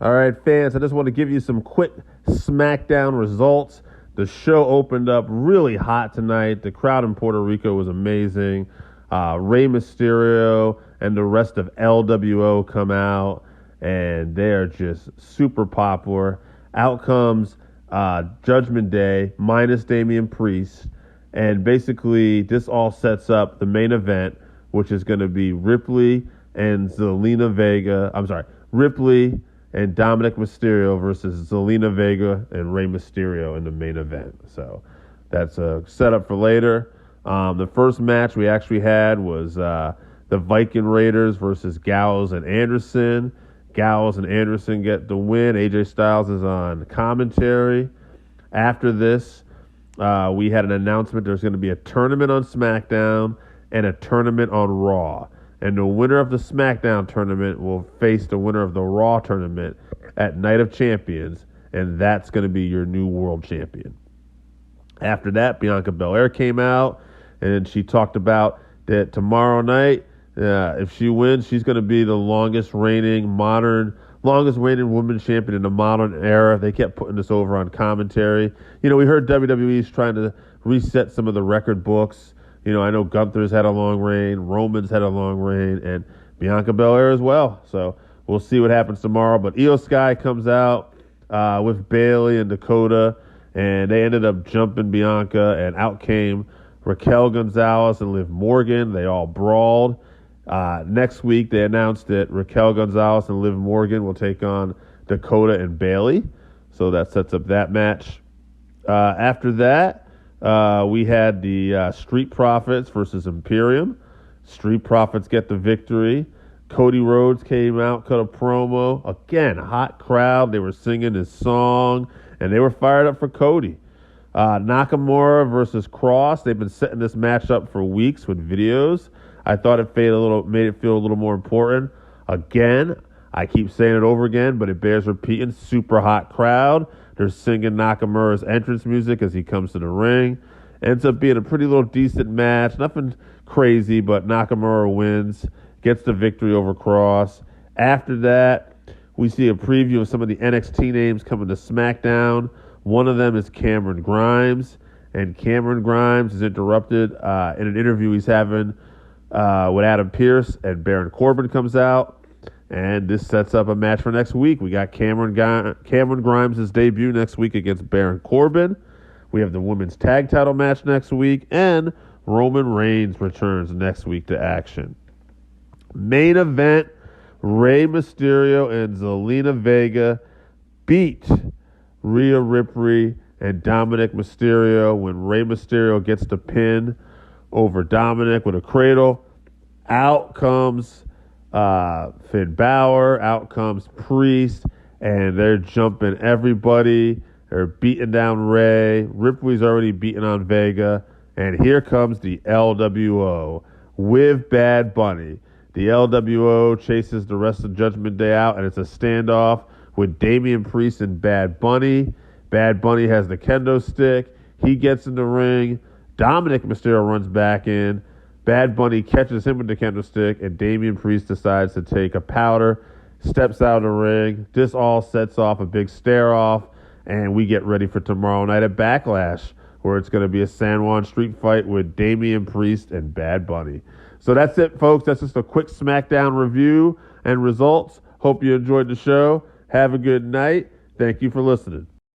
All right, fans, I just want to give you some quick SmackDown results. The show opened up really hot tonight. The crowd in Puerto Rico was amazing. Rey Mysterio and the rest of LWO come out, and they're just super popular. Out comes Judgment Day minus Damian Priest, and basically this all sets up the main event, which is going to be Ripley and Dominic Mysterio versus Zelina Vega and Rey Mysterio in the main event. So that's a setup for later. The first match we actually had was the Viking Raiders versus Gallows and Anderson. Gallows and Anderson get the win. AJ Styles is on commentary. After this, we had an announcement there's going to be a tournament on SmackDown and a tournament on Raw. And the winner of the SmackDown tournament will face the winner of the Raw tournament at Night of Champions, and that's going to be your new world champion. After that, Bianca Belair came out, and she talked about that tomorrow night, if she wins, she's going to be the longest reigning women's champion in the modern era. They kept putting this over on commentary. You know, we heard WWE's trying to reset some of the record books. You know, I know Gunther's had a long reign, Roman's had a long reign, and Bianca Belair as well. So we'll see what happens tomorrow. But Io Sky comes out with Bayley and Dakota, and they ended up jumping Bianca, and out came Raquel Gonzalez and Liv Morgan. They all brawled. Next week, they announced that Raquel Gonzalez and Liv Morgan will take on Dakota and Bayley. So that sets up that match. After that, we had the Street Profits versus Imperium. Street Profits get the victory. Cody Rhodes came out, cut a promo. Again, hot crowd. They were singing his song, and they were fired up for Cody. Nakamura versus Cross. They've been setting this match up for weeks with videos. I thought it made it feel a little more important. Again, I keep saying it over again, but it bears repeating. Super hot crowd. They're singing Nakamura's entrance music as he comes to the ring. Ends up being a pretty little decent match. Nothing crazy, but Nakamura wins, gets the victory over Cross. After that, we see a preview of some of the NXT names coming to SmackDown. One of them is Cameron Grimes, and Cameron Grimes is interrupted in an interview he's having with Adam Pearce, and Baron Corbin comes out. And this sets up a match for next week. We got Cameron Grimes' debut next week against Baron Corbin. We have the women's tag title match next week. And Roman Reigns returns next week to action. Main event, Rey Mysterio and Zelina Vega beat Rhea Ripley and Dominic Mysterio when Rey Mysterio gets the pin over Dominic with a cradle. Out comes Finn Balor, out comes Priest, and they're jumping everybody. They're beating down Rey. Ripley's already beaten on Vega. And here comes the LWO with Bad Bunny. The LWO chases the rest of Judgment Day out, and it's a standoff with Damian Priest and Bad Bunny. Bad Bunny has the kendo stick. He gets in the ring. Dominic Mysterio runs back in. Bad Bunny catches him with the kendo stick, and Damian Priest decides to take a powder, steps out of the ring. This all sets off a big stare-off, and we get ready for tomorrow night at Backlash, where it's going to be a San Juan street fight with Damian Priest and Bad Bunny. So that's it, folks. That's just a quick SmackDown review and results. Hope you enjoyed the show. Have a good night. Thank you for listening.